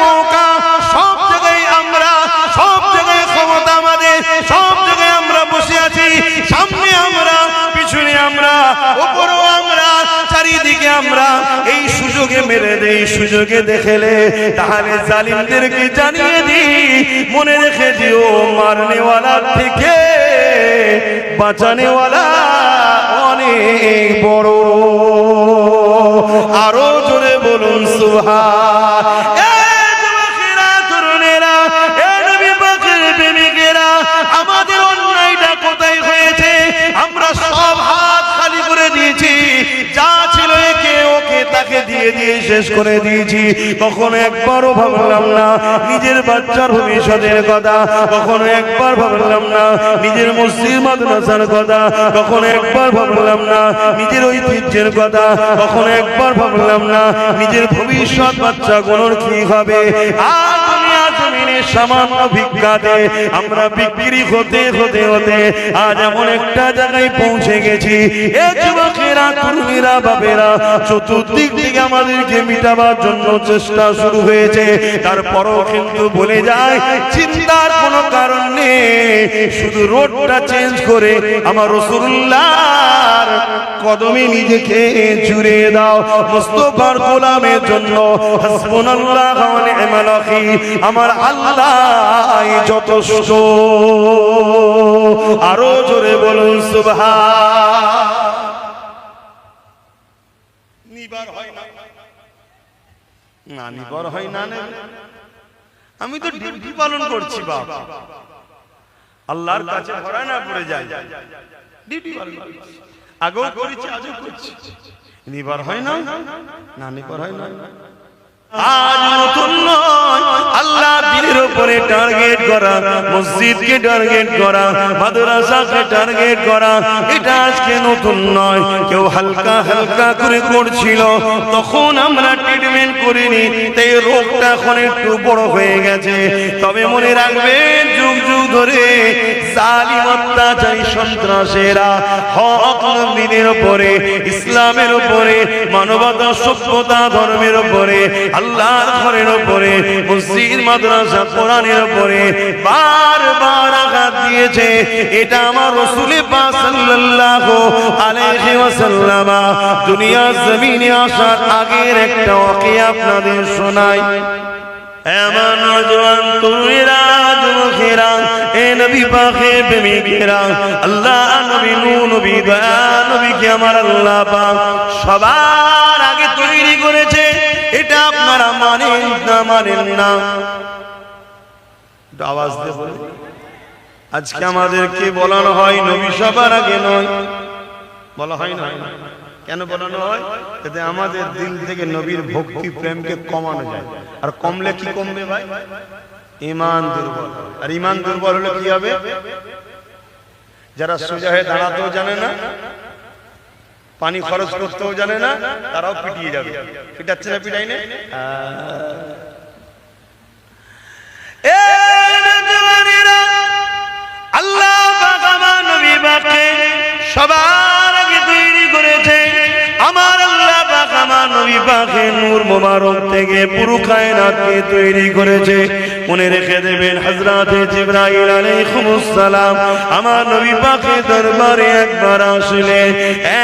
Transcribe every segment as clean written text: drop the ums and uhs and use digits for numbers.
মৌকা, সব জায়গায় আমরা, সব জায়গায় ক্ষমতা আমাদের, সব জায়গায় আমরা বসে আছি। সামনে আমরা, পিছনে আমরা, উপরেও আমরা, চারিদিকে আমরা। এই সুযোগে মেরে দেই, সুযোগে দেখেলে তাহলে জালিমদেরকে জানিয়ে দিই, মনে রেখে দিও মারনেওয়ালার থেকে বাঁচানেওয়ালা অনেক বড়। আরো জোরে বলুন সুবহান। আমাদের অন্যায়টা কোথায় হয়েছে? আমরা সব হাত খালি করে দিয়েছি, যা ছিল একে ওকে তাকে দিয়ে দিয়ে শেষ করে দিয়েছি। কখনো একবারও ভাবলাম না নিজের বাচ্চার ভবিষ্যতের কথা, কখনো একবার ভাবলাম না নিজের মসজিদ মাদ্রাসার কথা, কখনো একবার ভাবলাম না নিজের ঐতিহ্যের কথা, কখনো একবার ভাবলাম না নিজের ভবিষ্যৎ বাচ্চাগুলোর কি হবে। আর দুনিয়া জমিনে সামান্য ভিক্ষাতে আমরা বিক্রি হতে হতে হতে আজ এমন একটা জায়গায় পৌঁছে গেছি। এ যুবকেরা, তরুণীরা, বাবেরা, চতুর্দিক থেকে আমাদেরকে মিটাবার জন্য চেষ্টা শুরু হয়েছে। তারপরও কিন্তু বলে যায় চিন্তার কোনো কারণ নেই, শুধু রোডটা চেঞ্জ করে আমার রাসূলুল্লাহর কদমে নিজেকে জুড়ে দাও। মুস্তাফার গোলামের জন্য হাসবুনাল্লাহু ওয়া নি'মাল ওয়াকিল, আমার আল্লাহ যথেষ্ট। আরো জোরে বলুন সুবহান। নিবার হয় না, না নিবার হয় না, আমি তো ডিউটি পালন করছি বাবা, আল্লাহর কাছে ধরা না পড়ে যায়, ডিউটি পালন করছি, আগেও করেছি আজও করছি। নিবার হয় না, না নিবার হয় না। আজ নতুন নয়, আল্লাহ দিনের উপরে টার্গেট করা, মসজিদকে টার্গেট করা, মাদ্রাসাকে টার্গেট করা, এটা আজকে নতুন নয়। কেউ হালকা হালকা করে করছিল, তখন আমরা ট্রিটমেন্ট করিনি, তাই রোগটা এখন একটু বড় হয়ে গেছে। তবে মনে রাখবেন, যুগ যুগ ধরে জালিম অত্যাচারী সন্ত্রাসীরা হক নবীদের উপরে, ইসলামের উপরে, মানবতা, সভ্যতা, ধর্মের উপরে, আল্লাহর ঘরের উপরে, মসজিদ, মাদ্রাসা, কোরআনের উপরে বারবার আঘাত দিয়েছে। এটা আমার রাসূল পাক সাল্লাল্লাহু আলাইহি ওয়াসাল্লাম দুনিয়ার জমিনে আসার আগের একটা ওয়াকিয়া আপনাদের শোনাই। এমন নওজোয়ান তরুণীরা, যুবকেরা, এ নবী পাকের প্রেমিকেরা, আল্লাহ নবী, নূর নবী, দয়া নবীকে আমার আল্লাহ পাক সবার আগে তৈরি করেছে। এটা আপনারা মানেন না মানেন না, আওয়াজ দিয়ে বলে। আজকে আমাদেরকে বলানো হয় নবী সবার আগে নয়, বলা হয় না। কেন বলানো হয়? যাতে আমাদের দিল থেকে নবীর ভক্তি প্রেমকে কমানো যায়। আর কমলে কি কমবে ভাই? ঈমান দুর্বল। আর ঈমান দুর্বল হলে কি হবে? যারা সোজা হয়ে দাঁড়াতেও জানে না, পানি খরচ করতেও জানে না, তারাও পিটিয়ে যাবে। পিটাচ্ছে না, পিটাই না? আল্লাহ পাক আমার নবী পাককে সবার আগে তৈরি করেছে। আমার আল্লাহ পাক আমার নবী পাকের নূর মোবারক থেকে পুরো কায়নাতকে তৈরি করেছে। মনে রেখে দেবেন, হযরতে জিবরাইল আলাইহিস সালাম আমার নবী পাকের দরবারে একবার আসলেন।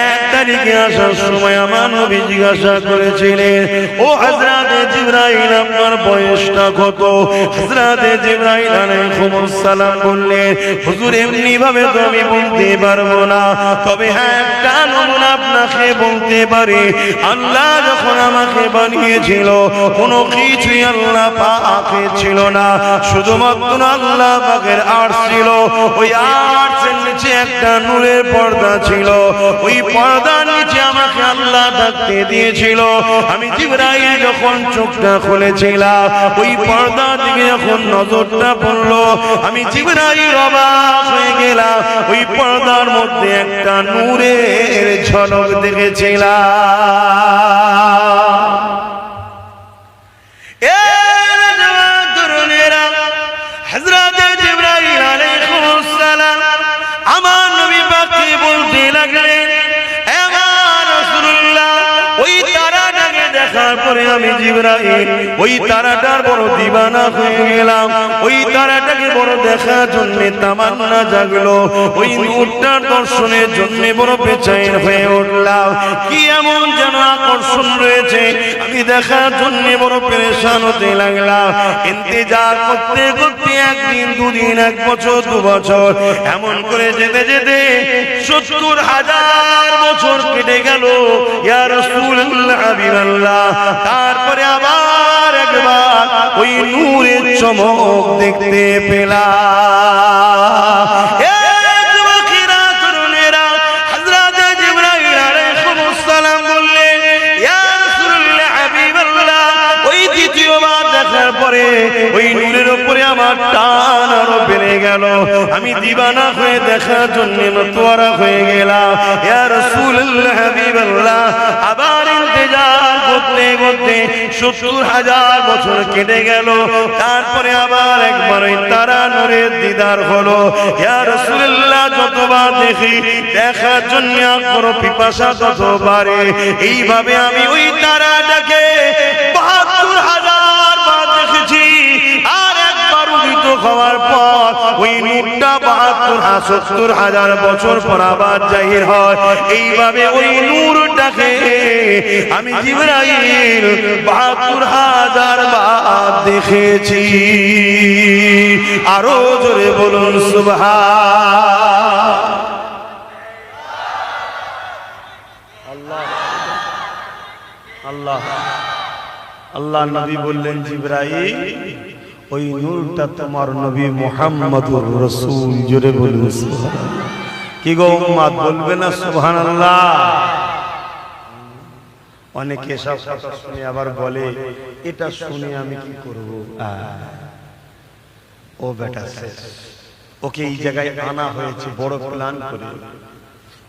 এক তারিখে আসার সময় আমার নবী জিজ্ঞাসা করেছিলেন, ও হযরতে জিবরাইল, আপনার বয়সটা কত? হযরতে জিবরাইল আলাইহিস সালাম বললেন, হুজুর এমনি ভাবে তো আমি বলতে পারবো না, তবে হ্যাঁ একটা নমুনা আপনাকে বলতে পারি। আল্লাহ যখন আমাকে বানিয়েছিল, কোনো কিছুই আল্লাহ পাকে ছিল না, শুধুমাত্র আল্লাহ পাকের আরশ ছিল। ওই আরশের নিচে একটা নূরের পর্দা ছিল। ওই পর্দার নিচে আমাকে আল্লাহ থাকতে দিয়েছিল। আমি জিবরাইল যখন চোখটা খুলেছিলাম, ওই পর্দা দিকে যখন নজরটা পড়লো, আমি জিবরাইল অবাক হয়ে গেলাম। ওই পর্দার মধ্যে একটা নূরের ঝলক দেখেছিলাম। হযরত জিবরাইল আলাইহিস সালাম আমার নবী পাককে বলতে লাগলেন, হে আমার রাসূলুল্লাহ, ওই তারাটাকে দেখার পরে আমি জিবরাইল ওই তারাটার বড় দিবানা হয়ে গেলাম। ওই তারাটাকে বড় দেখার জন্য তামান্না জাগলো, ওই নূরটার দর্শনের জন্য বড় বেচেন হয়ে উঠলাম। কি এমন যেন আকর্ষণ রয়েছে, আমি দেখার জন্য বড় পেরেশান হতে লাগলাম। ইন্তজার করতে করতে একদিন, দুদিন, এক বছর, 2 বছর এমন করে যেতে যেতে 70,000 বছর কেটে গেল। ইয়া রাসূলুল্লাহ হাবিবাল্লাহ, তারপরে আবার একবার ওই নূরের চমক দেখতে পেলাম। পরে ওই নূরের উপরে আমার টান আরো বেড়ে গেল। আমি দিবানা হয়ে দেখার জন্য মতওয়ারা হয়ে গেলাম। ইয়া রাসূলুল্লাহ হাবিবাল্লাহ, আবার ইন্তজার করতে করতে 70,000 বছর কেটে গেল। তারপরে আবার একবার ওই তারা নূরের দিদার হলো। ইয়া রাসূলুল্লাহ, যতবার দেখি দেখার জন্য আগ্রহ পিপাসা তত বাড়ে। এইভাবে আমি ওই তারাটাকে 72,000 বার দেখেছি। আর একবার উদিত হওয়ার পর ওই নূরটা 72,000 বছর পর আবার জাহির হয়। এইভাবে ওই নূরটাকে আমি জিবরাইল 72,000 বার দেখেছি। আরো জোরে বলুন সুবহান আল্লাহ। আল্লাহ আল্লাহ নবী বললেন, জিবরাইল ওই নূরটা তোমার নবী মুহাম্মদুর রাসূল। জোরে বলুন সুবহানাল্লাহ। কি গো উম্মত, বলবে না সুবহানাল্লাহ? অনেকে সব কথা শুনে আবার বলে, এটা শুনে আমি কি করব? ও বেটা শেষ, ওকে এই জায়গায় আনা হয়েছে বড় প্ল্যান করে,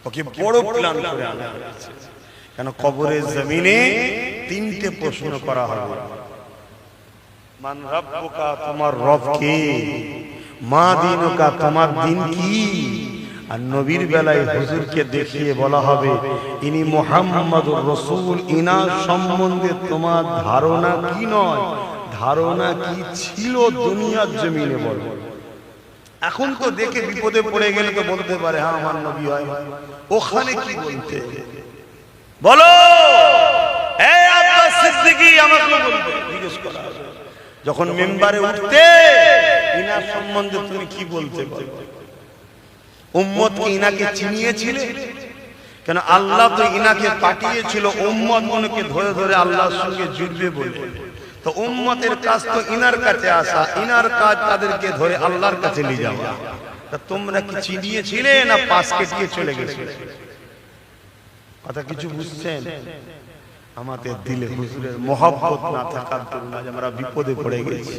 ওকে বড় প্ল্যান করে আনা হয়েছে। কেন কবরের জমিনে 3টে প্রশ্ন করা হবে। মান রাব্বুকা, তোমার রব কে? মা দীনুকা, তোমার দিন কি? আর নবীর বেলায় হুজুরকে দেখিয়ে বলা হবে, ইনি মুহাম্মাদুর রাসূল। ইনার সম্বন্ধে তোমার ধারণা কি নয়, ধারণা কি ছিল দুনিয়ার জমিনে বলো। এখন তো দেখে বিপদে পড়ে গেলে তো বলতে পারে হ্যাঁ আমার নবী হয়, ওখানে কি বলতে বলো? এই আব্বাস সিদ্দিকী আমাকে বলবে, জিজ্ঞেস করা যখন মিম্বারে উঠতে ইনার সম্বন্ধে তুমি কি বলতে পারো? উম্মত কি ইনাকে চিনিয়েছিলে? কেন আল্লাহ তো ইনাকে পাঠিয়েছিল উম্মত মনকে ধরে ধরে আল্লাহর সঙ্গে জুড়বে বলে। তো উম্মতের কাজ তো ইনার কাছে আসা, ইনার কাজ তাদেরকে ধরে আল্লাহর কাছে নিয়ে যাওয়া। তা তোমরা কি চিনিয়েছিলে না পাশ কেটে চলে গেছিলে? কথা কিছু বুঝছেন? আমাদের দিলে হুজুরের মহব্বত না থাকার জন্য আজ আমরা বিপদে পড়ে গেছি।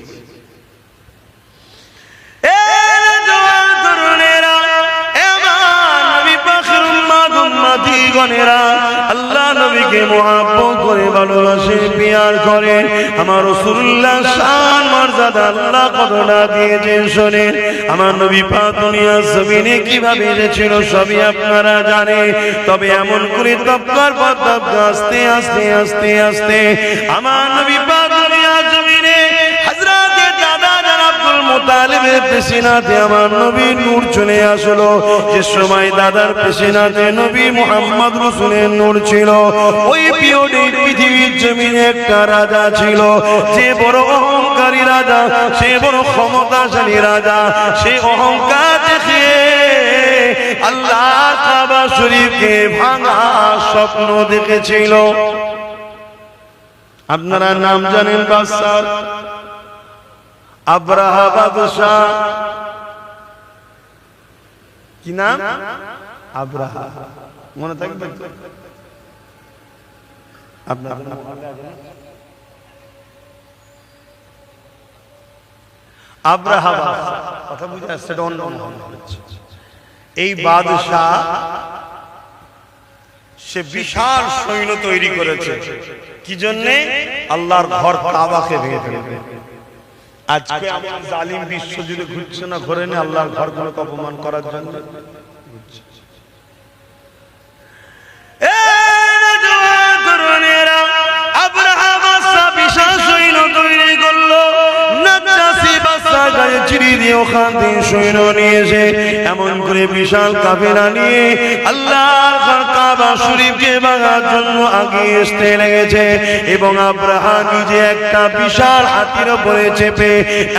আল্লাহ নবীকে মুহাব্বত করে ভালোবাসে, প্যার করে। আমার রাসূলুল্লাহ শান মর্যাদা আল্লাহ কতটা দিয়েছেন শোনেন। আমার নবী পাক দুনিয়ার জমিনে কিভাবে এসেছিল সবই আপনারা জানেন। তবে এমন করে তবকার পর তবকা আস্তে আস্তে আস্তে আস্তে আমার নবী পাক দুনিয়ার জমিনে হযরতে দাদা আব্দুল মুতালিবের পেশিনাতে আমার নবীর নূর চলে আসলো। যে সময় দাদার পেশিনাতে নবী মুহাম্মদ রাসূলের নূর ছিল, ওই পিরিয়ডে পৃথিবীর জমিনে একটা রাজা ছিল, যে বড় অহংকারী রাজা, সে বড় ক্ষমতাশালী রাজা। সে অহংকার দেখিয়ে আল্লাহর কাবা শরীফকে ভাঙা স্বপ্ন দেখেছিল। আপনারা নাম জানেন বাদশাহ আব্রাহা বাদশাহ। কি নাম? আব্রাহা। মনে থাকবে আপনার? আব্রাহা কথা বুঝে আসছে। এই বাদশাহ সে বিশাল সৈন্য তৈরি করেছে। কি জন্যে? আল্লাহর ঘর কাবাকে ভেঙে ফেলবে। আজকে আমার জালিম বিশ্ব জুড়ে ঘুরছে না, ঘরে নেই আল্লাহর ঘরগুলোকে অপমান করার জন্য। আব্রাহা দিয়ে ওখান থেকে সৈন্য নিয়েছে, এমন করে বিশাল কাফেলা নিয়ে আল্লাহর কাবা শরীফকে ভাঙার জন্য আগিয়ে আসতে লেগেছে। এবং আব্রাহা নিজে একটা বিশাল হাতির উপরে চেপে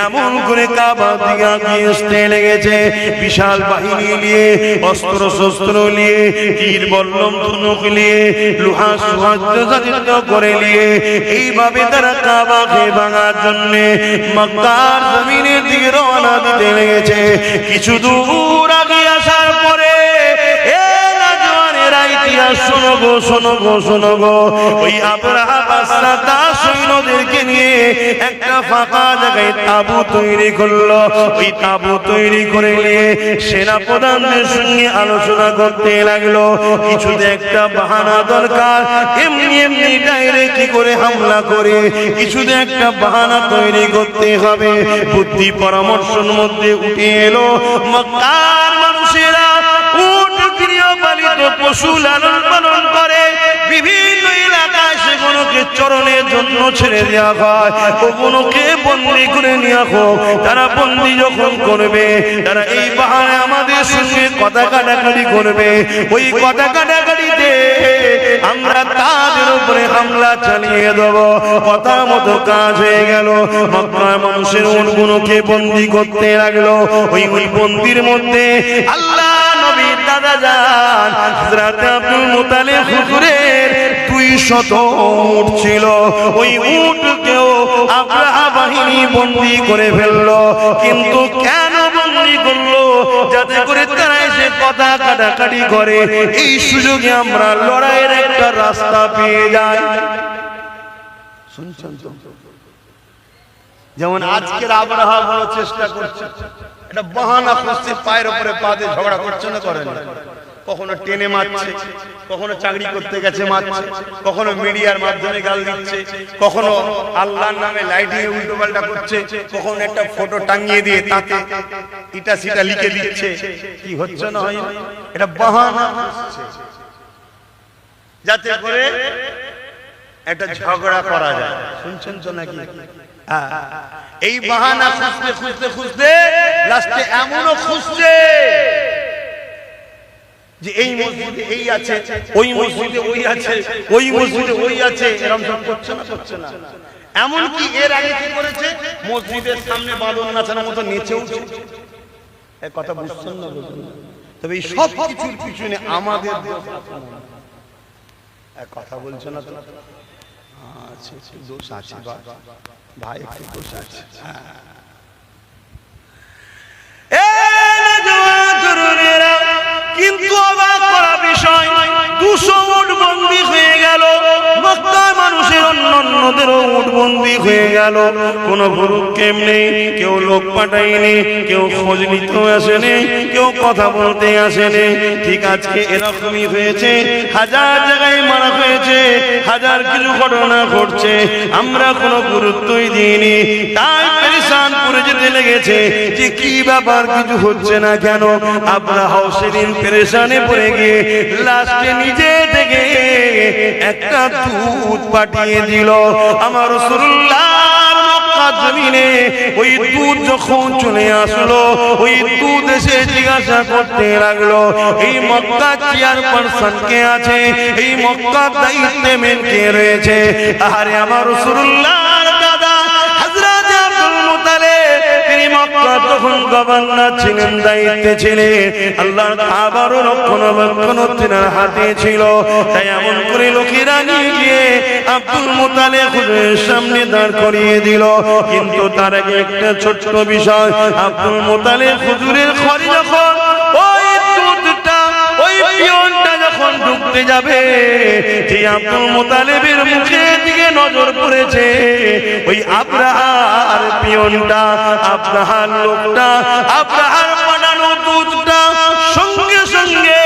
এমন করে কাবা দিকে আগিয়ে আসতে লেগেছে, বিশাল বাহিনী নিয়ে, অস্ত্র শস্ত্র নিয়ে, তীর বল্লম ধনুক নিয়ে, লোহা সজ্জিত করে নিয়ে এইভাবে তারা কাবাকে ভাঙার জন্য মক্কার জমিনের দিকে রওনা দিতে লেগেছে। কিছু দূর আগে আসার পরে শোনো গো, শোনো গো, শোনো গো, ওই আবরাহা বাদশা তার সৈন্যদেরকে নিয়ে একটা ফাঁকা জায়গায় তাঁবু তৈরি করলো। ওই তাঁবু তৈরি করে নিয়ে সেনাপ্রধানদের সঙ্গে আলোচনা করতে লাগলো। কিছুতে একটা বাহানা দরকার, এমনি এমনি ডাইরেক্ট কি করে হামলা করে কিছুতে একটা বাহানা তৈরি করতে হবে। বুদ্ধি পরামর্শের মধ্যে উঠে এলো মক্কার মানুষেরা উট গৃহপালিত পশু লালন পালন করে, বিভিন্ন এলাকায় সেগুলোকে চরণের জন্য ছেড়ে দেওয়া হয়, ওগুলোকে বন্দী করে নেওয়া হোক। তারা বন্দী যখন করবে, তারা এই বাহানে আমাদের সঙ্গে কথা কাটাকাটি করবে। ওই কথা কাটাকাটিতে আমরা তাদের উপরে হামলা চালিয়ে দেব। কথা মতো কাজ হয়ে গেল। মক্কার মানুষের উটগুলোকে বন্দী করতে লাগলো। ওই বন্দির মধ্যে আল্লাহ নবীর দাদা যান হযরত আব্দুল মুতালিব হুজুরের 200 উট ছিল। ওই উটকেও আবরাহা বাহিনী বন্দী করে ফেললো। কিন্তু কেন বন্দী করলো? যাতে করে তারা এসে কথা কাটাকাটি করে, এই সুযোগে আমরা লড়াইয়ের একটা রাস্তা পেয়ে যাই। শুনছেন তো? যেমন আজকের আবরাহা বড় চেষ্টা করছে, এটা বাহানা খুঁজছে, পায়ের উপরে পা দিয়ে ঝগড়া করছে না, করেন? কখনো টেনে মারছে, কখনো চাকরি করতে গেছে মারছে, কখনো মিডিয়ার মাধ্যমে গাল দিচ্ছে, কখনো আল্লাহর নামে লাইটিং উল্টো পাল্টা করছে, কখনো একটা ফটো টাঙিয়ে দিয়ে তাতে ইটা সিটা লিখে দিচ্ছে। কি হচ্ছে না হয়? এটা বাহানা খুঁজছে যাতে করে একটা ঝগড়া করা যায়। শুনছেন তো নাকি? এই বাহানা খুঁজতে খুঁজতে খুঁজতে লাস্টে এমনও খুঁজছে যে এই মসজিদে এই আছে, ওই মসজিদে ওই আছে, ওই মসজিদে ওই আছে, এরকম সব করছে না, করছে না। এমনকি এর আগে কি করেছে, মসজিদের সামনে বাঁধন নাচানোর মতো নেচে উঠছে। এই কথা বুঝছেন না? তবে এই সব কিছুর পিছনে আমাদের কথা বলছে না তো? আচ্ছা, দোষ আছে ভাই, একটু দোষ আছে। কিন্তু অবাক করা বিষয়, 200 উট বন্দী হয়ে গেল। মক্কার মানুষের অন্যদেরও উট বন্দী হয়ে গেল। কোনো ভুরুক্ষেপ নেই, কেউ লোক পাঠায়নি, কেউ খোঁজ নিতেও আসেনি, কেউ কথা বলতে আসেনি। ঠিক আজকে এরকমই হয়েছে, হাজার জায়গায় মারা হয়েছে, হাজার কিছু ঘটনা ঘটছে, আমরা কোনো গুরুত্বই দিইনি। তাই পেরেশান করে যেতে লেগেছে যে কি ব্যাপার, কিছু হচ্ছে না কেন? আবরাহা সেদিন পেরেশানে পড়ে গিয়ে লাস্টে নিজে থেকে একটা দূত পাঠিয়ে দিল। আমার রাসূলুল্লাহর মক্কা জমিনে ওই দূত যখন চলে আসলো, ওই দূত এসে জিজ্ঞাসা করতে লাগলো, এই মক্কা চেয়ারপারসন কে আছে, এই মক্কার দায়িত্বে মেন কে রয়েছে? আরে আমার রাসূলুল্লাহর দাদা হযরত আব্দুল মুতালিব, তিনি মক্কা তখন গভর্নর ছিলেন, দায়িত্বে ছিলেন। আল্লাহর কাবার রক্ষণাবেক্ষণ তিনার হাতে ছিল। তাই এমন করে লোকেরা নিয়ে গিয়ে আব্দুল মুতালিব হুজুরের সামনে দাঁড় করিয়ে দিল। কিন্তু তার আগে একটা ছোট্ট বিষয়, আব্দুল মুতালিব হুজুরের ঘরে যখন ওই দুধটা, ওই পিয়নটা যখন ঢুকতে যাবে, যে আব্দুল মুতালিবের মুখের দিকে নজর পড়েছে, ওই আবরাহার পিয়নটা, আবরাহার লোকটা, আবরাহার পাঠানো দুধটা সঙ্গে সঙ্গে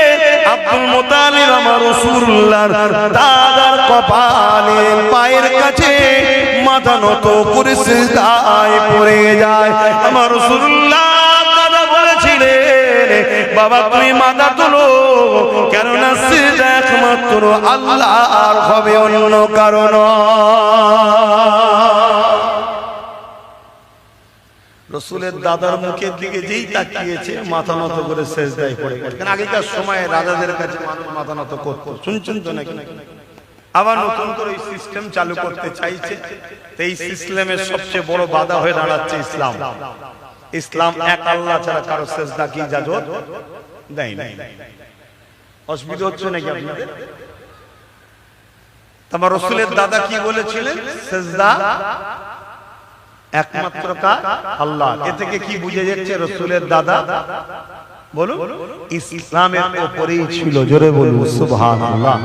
আব্দুল মুতালিব আমার রাসূলুল্লাহর দাদার কপালে পায়ের কাছে মাথা নত করে সিজদায় পড়ে যায়। আমার রাসূলুল্লাহ দাদা বলেছিলেন, বাবা তুমি মাথা তোলো, কেননা সিজদা একমাত্র আল্লাহর হবে, অন্য কারণ। রাসূল রসুলের দাদার মুখের দিকে যেই তাকিয়েছে মাথা নত করে সেজদায় পড়ে গেছে। কারণ আগেকার সময়ে রাজাদের কাছে মানুষ মাথা নত করতো, শুনছেন তো নাকি? আবার নতুন করে এই সিস্টেম চালু করতে চাইছে। এই সিস্টেমের সবচেয়ে বড় বাধা হয়ে দাঁড়াচ্ছে ইসলাম। ইসলাম এক আল্লাহ ছাড়া কারো সেজদা কি ইজাজত দেয় না। অসুবিধা হচ্ছে নাকি আপনাদের? তোমার রসুলের দাদা কি বলেছিলেন? সেজদা একমাত্র কার? আল্লাহ। এ থেকে কি বুঝে যাচ্ছে? রসুলের দাদা বলুন ইসলামের উপরেই ছিল, জোরে বলুন সুবহানাল্লাহ।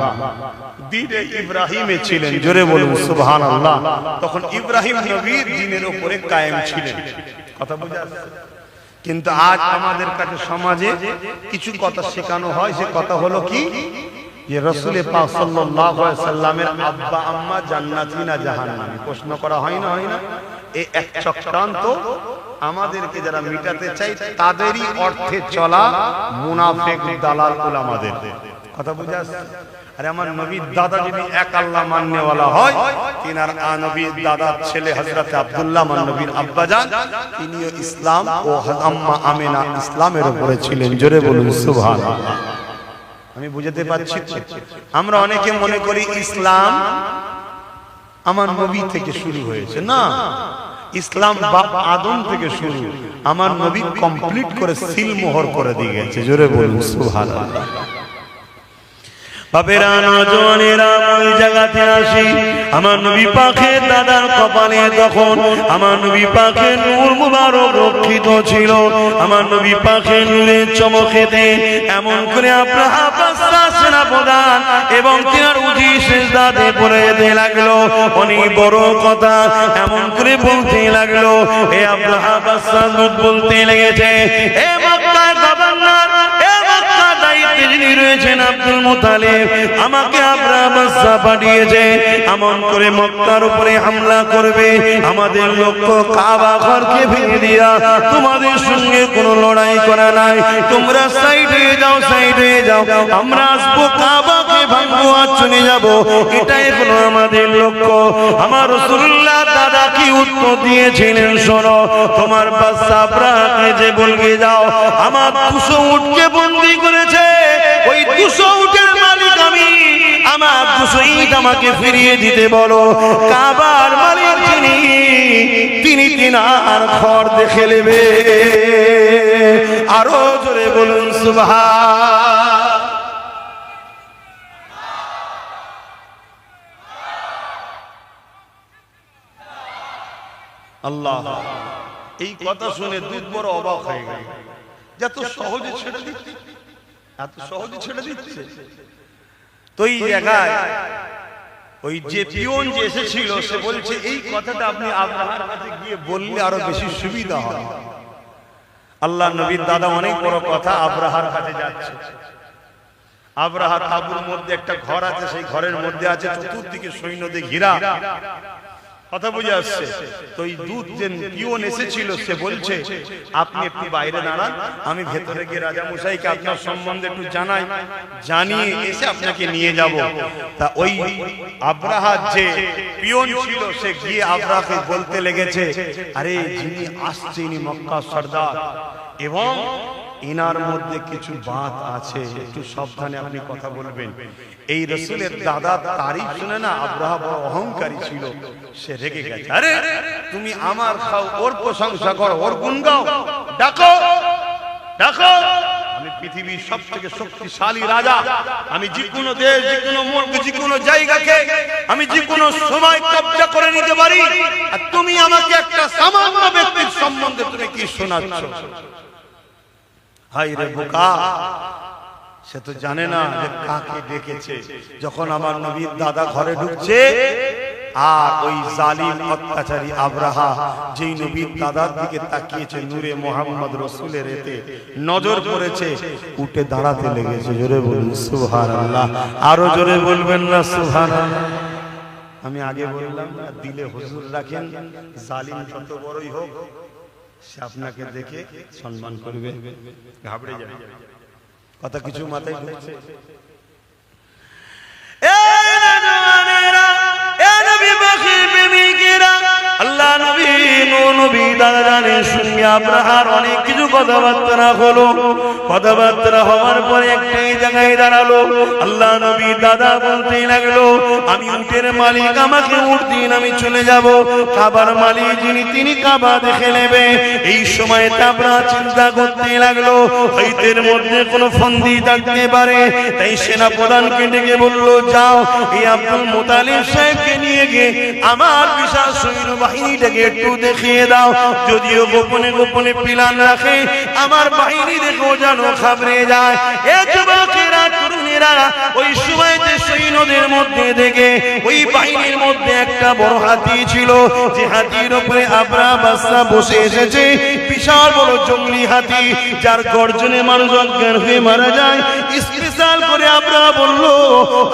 দ্বীনে ইব্রাহিমে ছিলেন, জোরে বলুন সুবহানাল্লাহ। তখন ইব্রাহিম নবীর দ্বীনের উপরে কায়েম ছিলেন। কথা বুঝা যাচ্ছে? কিন্তু আজ আমাদের কাছে সমাজে কিছু কথা শেখানো হয়। সে কথা হলো কি, যে রাসূল পাক সাল্লাল্লাহু আলাইহি সাল্লামের আব্বা আম্মা জান্নাতি না জাহান্নামী? প্রশ্ন করা হয় না, হয় না? এই এক চক্রান্ত আমাদেরকে যারা মিটাতে চাই তাদেরই অর্থে চলা মুনাফিক দালাল উলামাদের। কথা বুঝা যাচ্ছে? আরে আমার নবীর দাদা যদি এক আল্লাহ মাননেওয়ালা হয়, তিনার নবীর দাদার ছেলে হযরত আব্দুল্লাহ আমার নবীর আব্বাজান, তিনিও ইসলাম ও আম্মা আমিনা ইসলামের উপরে ছিলেন, জোরে বলুন সুবহানাল্লাহ। আমি বুঝাতে পারছি? আমরা অনেকে মনে করি ইসলাম আমার নবী থেকে শুরু হয়েছে। না, ইসলাম বাপ আদম থেকে শুরু। আমার নবী কমপ্লিট করে সিল মোহর করে দিয়ে গেছে, জোরে বলুন সুবহানাল্লাহ। বাবেরা নওজওয়ানেরা ওই জায়গাতে আসি, আমার নবী পাকের দাদার কপালে তখন আমার নবী পাকের নূর মুবারক রক্ষিত ছিল। আমার নবী পাকের নূরের চমকেতে এমন করে আব্রাহা বাদশাহ সেনাপ্রধান এবং তিনার উজি সিজদাতে পড়ে যেতে লাগলো। অনেক বড় কথা এমন করে বলতে লাগলো। এ আব্রাহা বাদশাহ বলতে লেগেছে, এ মক্কার গভর্নর, এ মক্কার দায়িত্বে যিনি রয়েছেন আব্দুল মুতালিব, আমাকে আব্রাহা বাদশাহ পাঠিয়েছে এমন করে মক্কার উপরে হামলা করবে। আমাদের লক্ষ্য কাবা ঘরকে ভেঙে দিয়া তোমাদের সঙ্গে কোনো লড়াই করা নাই। তোমরা সাইড হয়ে যাও, সাইড হয়ে যাও, আমরা আসবো কাবাকে ভাঙবো আর চলে যাব, এটাই হলো আমাদের লক্ষ্য। আমার রাসূলুল্লাহ দাদা কি উত্তর দিয়েছিলেন শোনো। তোমার বাদশা আব্রাহাকে যে বলকে যাও আমার 200 উটকে বন্দী করেছে, ওই 200 উটের মালিক আমি, আমার 200 ইট আমাকে ফিরিয়ে দিতে বলো। কাবার মালিক তিনি তিনার ঘর দেখে নেবে। আরো জোরে বলুন সুবহান আল্লাহ। এই কথা শুনে দুধ বড় অবাক হয়ে গেল। এত সহজে ছেড়ে দিচ্ছে, এত সহজে ছেড়ে দিচ্ছে। তো এই জায়গায় ওই যে পিয়ন যে এসেছিল সে বলছে এই কথাটা আপনি আব্রাহার কাছে গিয়ে বললে আরো বেশি সুবিধা হয়। আল্লাহ নবীর দাদা অনেক বড় কথা আব্রাহার কাছে যাচ্ছে। আব্রাহা তাবুর মধ্যে একটা ঘর আছে, সেই ঘরের মধ্যে আছে চতুর্দিকে সৈন্য দিয়ে ঘেরা। কথা বুঝে আসছে? তো এই দুধ যে পিয়ন এসেছিল সে বলছে আপনি একটু বাইরে দাঁড়ান, আমি ভেতরে গিয়ে রাজা মশাইকে আপনার সম্বন্ধে একটু জানাই, জানিয়ে এসে আপনাকে নিয়ে যাব। তা ওই আব্রাহা যে পিয়ন ছিল সে গিয়ে আব্রাহাকে বলতে লেগেছে, আরে যিনি আসছে ইনি মক্কার সর্দার এবং ইনার মধ্যে কিছু বাত আছে, একটু সাবধানে আপনি কথা বলবেন। এই রাসূলের দাদা তারিফ শুনে না আব্রাহা বড় অহংকারী ছিল, সে রেগে গেছে। আরে তুমি আমার খাও, ওর প্রশংসা করো, ওর গুণ গাও, ডাকো ডাকো, আমি পৃথিবীর সবথেকে শক্তিশালী রাজা, আমি যে কোনো দেশ, যে কোনো মুলক, যে কোনো জায়গাকে আমি যে কোনো সময় কব্জা করে নিতে পারি, আর তুমি আমাকে একটা সামান্য ব্যক্তির সম্বন্ধে তুমি কি শোনাচ্ছ? হায় রে বোকা, সে তো জানে না যে কাকে ডেকেছে। যখন আমার নবীর দাদা ঘরে ঢুকছে আর ওই জালিম অত্যাচারী আব্রাহা যেই নবীর দাদার দিকে তাকিয়েছে, নূরে মুহাম্মদ রাসূলের এতে নজর পড়েছে, উঠে দাঁড়াতে লেগেছে। জোরে বলুন সুবহানাল্লাহ। আরো জোরে বলবেন না সুবহানাল্লাহ। আমি আগে বললাম না, দিলে হুজুর রাখেন, জালিম যত বড়ই হোক সে আপনাকে দেখে সম্মান করবে, ঘাবড়ে যাবে। কথা কিছু মাথায় ঢুকছে? আল্লাহ নবী নূর নবী দাদা বিড়ালের সঙ্গে আব্রাহার অনেক কিছু কথাবার্তা হলো। কথাবার্তা হওয়ার পরে একটাই জায়গায় দাঁড়ালো। আল্লাহ নবী দাদা বলতে লাগলো, আমি উটের মালিক, আমাকে উট দিন, আমি চলে যাব। কাবার মালিক যিনি, তিনি কাবা দেখে নেবে। এই সময় আব্রাহা চিন্তা করতে লাগলো, হয়তের মধ্যে কোনো ফন্দি থাকতে পারে। তাই সেনা প্রধানকে ডেকে বলল, যাও এই আব্দুল মুতালিব সাহেবকে নিয়ে গিয়ে আমার বিশাল সৈন্য বাহিনীটাকে একটু দেখিয়ে দাও। যদিও গোপনে গোপনে প্ল্যান রাখে, আমার বাহিনী দেখেও যেন ঘাবড়ে যায়। এ যুবকেরা, তরুণেরা, ওই সময় যে সৈন্যদের মধ্যে দেখে ওই বাহিনীর মধ্যে একটা বড় হাতি ছিল, যে হাতির উপরে আব্রাহা বাদশা বসে এসেছে। বিশাল বড় জঙ্গলি হাতি, যার গর্জনে মানুষ অজ্ঞান হয়ে মারা যায়। স্পেশাল করে আব্রাহা বলল,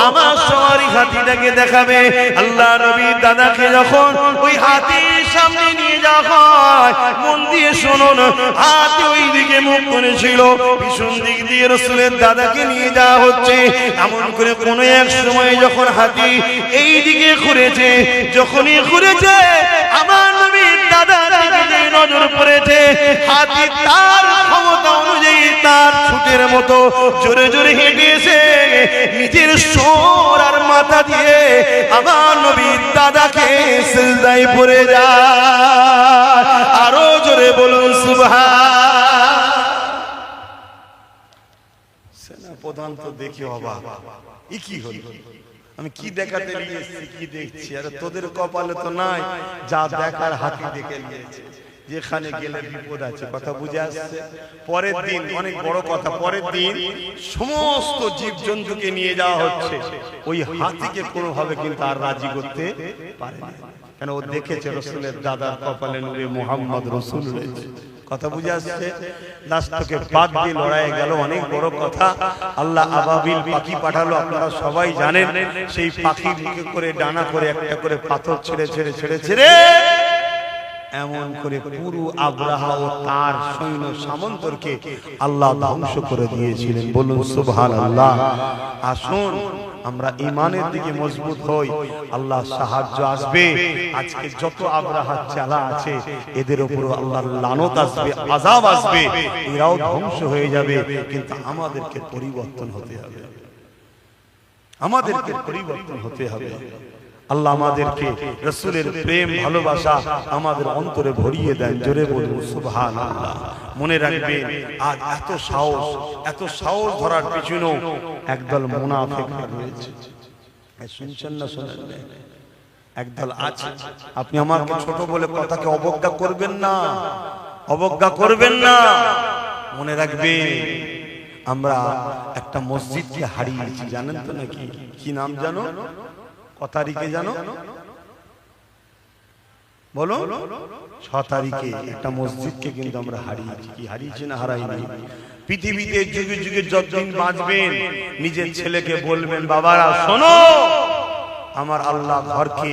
আমার সওয়ারি হাতিটাকে দেখাবে। আল্লাহ নবী দাদাকে যখন ওই হাতির সামনে নিয়ে যাওয়া হয়, মন দিয়ে শুনুন, হাতি ওই দিকে মুখ করেছিল, পিছন দিক দিয়ে রাসূলের দাদাকে নিয়ে যাওয়া হচ্ছে। এমন করে কোন এক সময় যখন হাতি এই দিকে ঘুরেছে, যখনই ঘুরেছে, আমার নবীর দাদার দিকে নজর পড়েছে। হাতি তার ক্ষমতা অনুযায়ী তার ছুটের মতো জোরে জোরে হেঁটে এসে নিজের সোর আর মাথা দিয়ে আমার নবীর দাদাকে সিজদায় পড়ে যায়। আরো জোরে বলুন সুবহান। সেনা প্রধান তো দেখি অবাক, ই কি হলো, আমি কি দেখাতে নিয়ে এসেছি, কি দেখছি? আরে তোদের কপালে তো নাই যা দেখার, হাতি দেখে নিয়েছে। যেখানে গেলে বিপদ আছে, কথা বুঝে আসছে? পরের দিন, অনেক বড় কথা, পরের দিন সমস্ত জীবজন্তুকে নিয়ে যাওয়া হচ্ছে। ওই হাতিকে কোনোভাবে কিন্তু আর রাজি করতে পারে না, কেন ও দেখেছে রাসূলের দাদার কপালে নূরে মুহাম্মদ রাসূল রয়েছে। কথা বুঝে আসছে? লাস্টকে বাদ দিয়ে লড়াই গেল, অনেক বড় কথা। আল্লাহ আবাবিল পাখি পাঠালো, আপনারা সবাই জানেন। সেই পাখি মুখে করে ডানা করে একটা করে পাথর ছেড়ে ছেড়ে ছেড়ে ছেড়ে এমন করে পুরো আব্রাহা ও তার সৈন্য সামন্তরকে আল্লাহ ধ্বংস করে দিয়েছিলেন। বলুন সুবহানাল্লাহ। আসুন আমরা ঈমানের দিকে মজবুত হই, আল্লাহ সাহায্য আসবে। আজকে যত আব্রাহা চালা আছে, এদের উপর আল্লাহর লানত আসবে, আযাব আসবে, এরাও ধ্বংস হয়ে যাবে। কিন্তু আমাদেরকে পরিবর্তন হতে হবে, আমাদেরকে পরিবর্তন হতে হবে। আল্লাহ আমাদেরকে রাসূলের প্রেম ভালোবাসা আমাদের অন্তরে ভরিয়ে দেন। জোরে বলুন সুবহানাল্লাহ। মনে রাখবেন, আজ এত সাহস ধরার পিছনেও একদল মুনাফিক রয়েছে। শুনছেন না? শোনেন না? একদল আছে। আপনি আমাকে ছোট বলে কথাকে অবজ্ঞা করবেন না, অবজ্ঞা করবেন না। মনে রাখবেন, আমরা একটা মসজিদকে হারিয়েছি, জানেন তো নাকি? কি নাম জানো? কত তারিখে জানো? বলো। 6 তারিখে একটা মসজিদকে কিন্তু আমরা হারিয়েছি। কি হারিয়েছি না হারাইনি? পৃথিবীতে যুগে যুগে যতদিন বাঁচবেন, নিজের ছেলেকে বলবেন, বাবারা শোনো, আমার আল্লাহ ঘরকে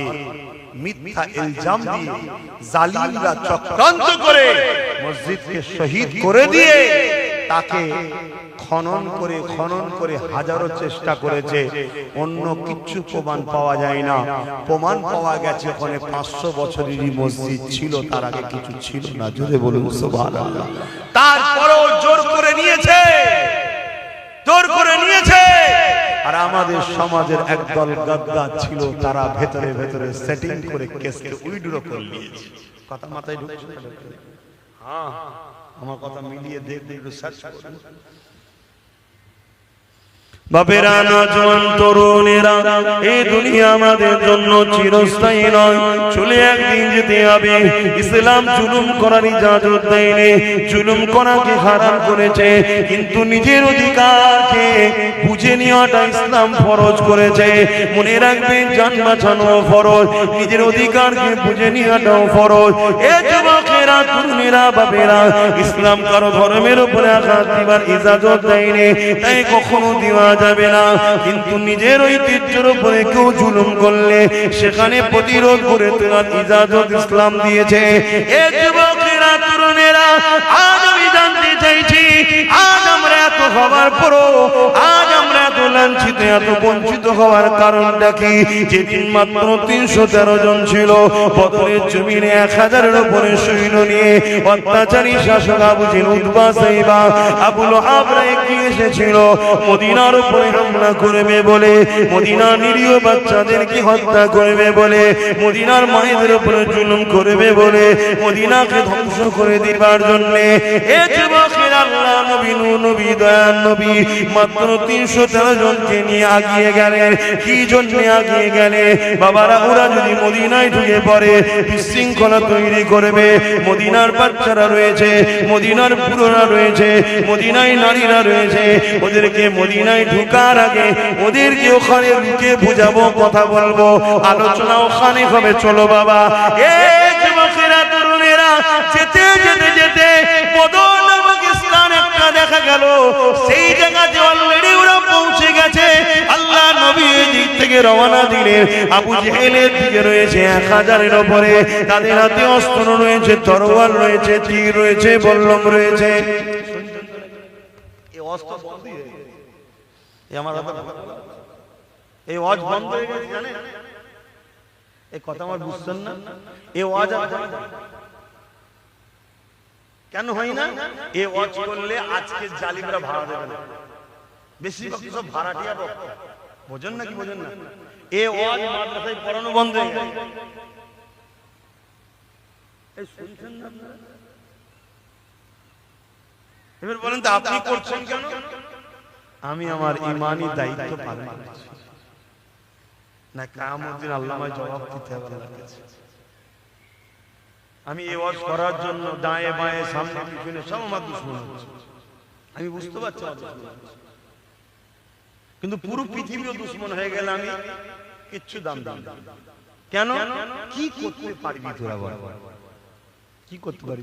মিথ্যা ইলজাম দিয়ে জালিমরা চক্রান্ত করে মসজিদকে শহীদ করে দিয়ে তাকে খনন করে হাজারো চেষ্টা করেছে, অন্য কিছু প্রমাণ পাওয়া যায় না। প্রমাণ পাওয়া গেছে ওখানে 500 বছরেরই মসজিদ ছিল, তার আগে কিছু ছিল না। জোরে বলুন সুবহানাল্লাহ। তারপরেও জোর করে নিয়েছে, জোর করে নিয়েছে। আর আমাদের সমাজের একদল গাদ্দার ছিল, তারা ভেতরে ভেতরে সেটিং করে কেসকে উইথড্র করে নিয়েছে। কথা মাথায় ঢুকছে? হ্যাঁ, আমার কথা মিলিয়ে দেখতে একটু সার্চ করুন। বাপেরা, নওজোয়ান তরুণেরা, এই দুনিয়া আমাদের জন্য চিরস্থায়ী নয়, চলে একদিন যেতে হবে। ইসলাম জুলুম করার ইজাজত দেয়নি, জুলুম করাকে হারাম করেছে, কিন্তু নিজের অধিকারকে বুঝে নেওয়াটা ইসলাম ফরজ করেছে। মনে রাখবেন, জান বাঁচানো ফরজ, নিজের অধিকারকে বুঝে নেওয়াটাও ফরজ। এ যুবকেরা, তরুণেরা, বাপেরা, ইসলাম কারো ধর্মের উপরে আঘাত দিবার ইজাজত দেয়নি, তাই কখনো দিওয়া যাবে না। কিন্তু নিজের ঐতিহ্যের উপরে কেউ জুলুম করলে সেখানে প্রতিরোধ করে তোলার ইজাজত ইসলাম দিয়েছে। এ যুবকেরা, তরুণেরা, আজ আমি জানতে চাইছি, আজ আমরা এত হওয়ার পরও আজ আমরা এত লাঞ্ছিত এত বঞ্চিত হওয়ার কারণটা কি? যেদিন মাত্র 313 জন ছিল, বদরের জমিনে 1000-এর উপরে সৈন্য নিয়ে অত্যাচারী শাসক আবু জেহেল, উতবা, সাইবা, আবু লাহাবরা এগিয়ে এসেছিল মদিনার উপরে হামলা করবে বলে, মদিনার নিরীহ বাচ্চাদেরকে হত্যা করবে বলে, মদিনার মায়েদের উপরে জুলুম করবে বলে, মদিনাকে ধ্বংস করে দিবার জন্য এ যুবকের আল্লাহ নবী, নূর নবী, দয়ার নবী মাত্র 313 জনকে নিয়ে আগিয়ে গেলেন। কি জন্য আগিয়ে গেলে? বাবারা, ওরা যদি মদিনায় ঢুকে পড়ে বিশৃঙ্খলা তৈরি করবে। মদিনার বাচ্চারা রয়েছে, মদিনার পুরোরা রয়েছে, মদিনায় নারীরা রয়েছে, ওদেরকে মদিনায় ঢুকার আগে ওদেরকে ওখানে রুকে বুঝাবো, কথা বলবো, আলোচনা ওখানে হবে। চলো বাবা, এই যুবকেরা, তরুণেরা যেতে যেতে যেতে বদর নামক স্থান একটা দেখা গেল। সেই জায়গাতে অলরেডি ওরা পৌঁছে গেছে। আল্লাহ নবী এই দিক থেকে রওনা দিলেন। আবু জেহেলের দিকে রয়েছে 1000-এর উপরে, তাদের হাতে অস্ত্র রয়েছে, তরোয়াল রয়েছে, তীর রয়েছে, বল্লম রয়েছে। এই অস্ত্র বন্ধ হয়ে গেছে, এই আমার হাতে এই ওয়াজ বন্ধ হয়ে গেছে, জানেন? এই কথা আমার বুঝছেন না? এই ওয়াজ কেন হয় না? এই ওয়াজ করলে আজকে জালিমরা ভাড়া দেবে না, বেশিরভাগ সব ভাড়াটিয়া বক্তা। বোঝেন না কি বোঝেন না? এই ওয়াজ মাদ্রাসায় পড়ানো বন্ধ হয়ে গেছে। এই শুনছেন না আপনারা? এবার বলেন তো আপনি করছেন কেন? আমি আমার ঈমানি দায়িত্ব পালন করছি না, কিয়ামতের দিন আল্লাহ আমায় জবাব দিতে হবে আল্লাহর কাছে। আমি এই ওয়াজ করার জন্য দায়ে বায়ে সামনে পিছনে সব আমার দুশমন হচ্ছে, আমি বুঝতে পারছি আমার দুশমন হচ্ছে, কিন্তু পুরো পৃথিবীও দুশমন হয়ে গেলে আমি কিচ্ছু দাম দাম কেন? কি করতে পারবি তোরা বল? কি করতে পারবি?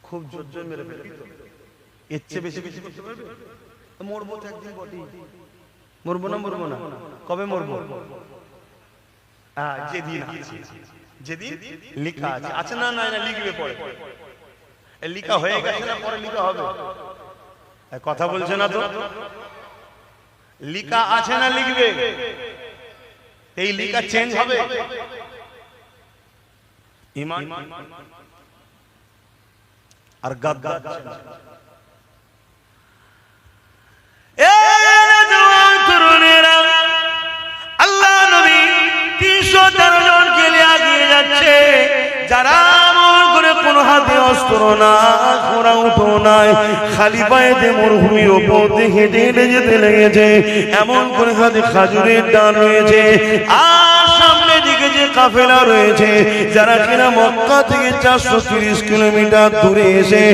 খুব জোর জোর মেরে ফেলবি তো? এর চেয়ে বেশি বেশি করতে পারবে? মরবো তো একদিন বটেই। মরবো না? মরবো না? কবে মরবো? যেদিন আছে, যেদিন লিখা আছে। আছে না? না, লিখবে পরে। লিখা হয়ে গেছে না, পরে লিখা হবে? কথা বলছে না তো? লিখা আছে না, লিখবে। এই লিখা চেঞ্জ হবে। ঈমান আর গাদ্দার আল্লাহ নবী 313 জনকে নিয়ে এগিয়ে যাচ্ছে, যারা আমল করে কোন হাতে অস্ত্র না, ঘোড়া উঠো নাই, খালি পায়েতে মরুভূমির ওপর দিয়ে হেঁটে হেঁটে যেতে লেগেছে। এমন করে হাতে খাজুরের ডাল রয়েছে, আর সামনে দিকে যে কাফেলা রয়েছে, যারা কিনা মক্কা থেকে 430 কিলোমিটার দূরে এসে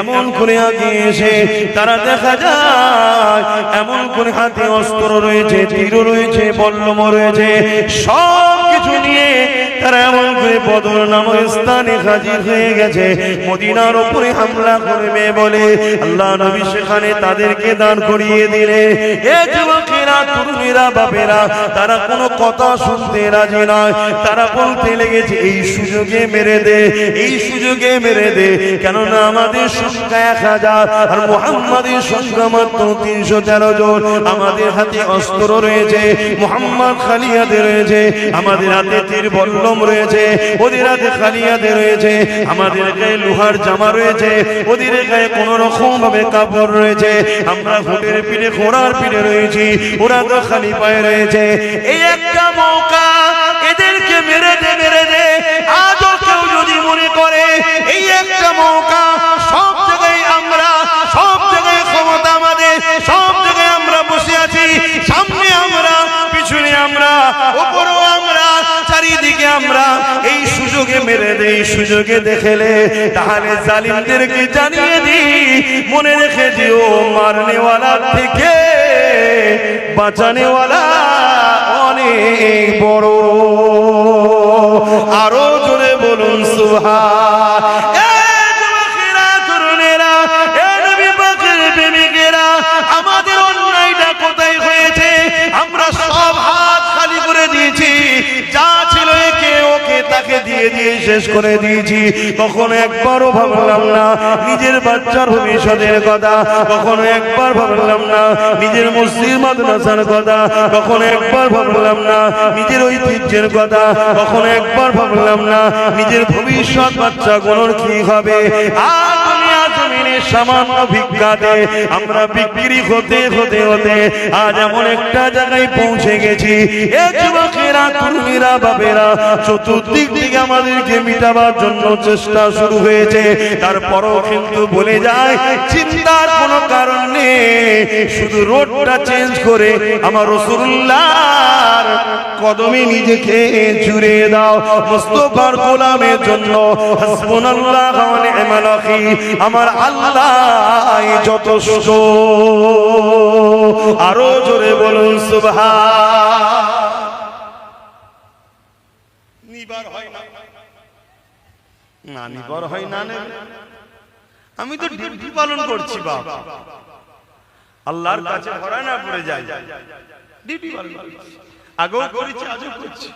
এমন করে আগে এসে তারা দেখা যায় এমন করে হাতে অস্ত্র রয়েছে, তীর রয়েছে, বল্লম রয়েছে, সব কিছু নিয়ে তারা এমন করে বদর নামক স্থানে হাজির হয়ে গেছে। মদিনার উপরে হামলা করবে বলে আল্লাহ নবী সেখানে তাদেরকে দাঁড় করিয়ে দিলে। এ যুবকেরা, তরুণীরা, বাপেরা, তারা কোনো কথা শুনতে রাজি নয়। তারা বলতে লেগেছে, এই সুযোগে মেরে দে, এই সুযোগে মেরে দে, কেননা আমাদের সংখ্যা 1000 আর মুহাম্মাদের সংখ্যা মাত্র 313 জন। আমাদের হাতে অস্ত্র রয়েছে, মুহাম্মদ খালি হাতে রয়েছে, আমাদের হাতে তীর বল্লম রয়েছে, ওদের হাতে খালি হাতে রয়েছে, আমাদের গায়ে লোহার জামা রয়েছে, ওদের গায়ে কোন রকম ভাবে কাপড় রয়েছে, আমরা ঘোড়ার পিঠে ঘোড়ার পিঠে রয়েছি, ওরা তো খালি পায়ে রয়েছে। এই একটা মৌকা, এদেরকে মেরে দে, মেরে দে। আজও কেউ যদি মনে করে এই একটা মৌকা, সব জায়গায় আমরা, সব জায়গায় ক্ষমতা আমাদের, সব জায়গায় আমরা বসে আছি, সামনে আমরা, পিছনে আমরা, উপরেও আমরা, চারিদিকে আমরা, এই সুযোগে মেরে দে, এই সুযোগে দেখেলে তাহলে জালিমদেরকে জানিয়ে দি, মনে রেখে দিও, মারনেওয়ালার থেকে বাঁচানেওয়ালা অনেক বড়। আরো জোরে বলুন সুবহান। আমাদের অন্যায়টা কোথায় হয়েছে? আমরা সব হাত খালি করে দিয়েছি, যা ছিল একে ওকে তাকে দিয়ে দিয়ে দিয়ে শেষ করে দিয়েছি, কখনো একবারও ভাবলাম না নিজের বাচ্চার ভবিষ্যতের কথা, কখনো একবার ভাবলাম না নিজের মসজিদ মাদ্রাসার কথা, কখনো একবার ভাবলাম না নিজের ঐতিহ্যের কথা, কখনো একবার ভাবলাম না নিজের ভবিষ্যৎ বাচ্চাগুলোর কি হবে। আর দুনিয়া জমিনে সামান্য ভিক্ষাতে আমরা বিক্রি হতে হতে হতে আজ এমন একটা জায়গায় পৌঁছে গেছি, এ যুবকেরা, তরুণীরা, বাবেরা, চতুর্দিক থেকে আমাদেরকে মিটাবার জন্য চেষ্টা শুরু হয়েছে। তারপরও কিন্তু বলে যায় চিন্তার কোনো কারণ নেই, শুধু রোডটা চেঞ্জ করে আমার রাসূলুল্লাহর কদমে নিজেকে জুড়ে দাও। মুস্তাফার গোলামের জন্য হাসবুনাল্লাহ ওয়া নি'মাল ওয়াকিল, আমার আল্লাহ যথেষ্ট। আরো জোরে বলুন সুবহান। নিবার হয় না, না নিবার হয় না, আমি তো ডিউটি পালন করছি বাবা, আল্লাহর কাছে ধরা না পড়ে যায়, ডিউটি পালন করছি, আগেও করেছি আজও করছি।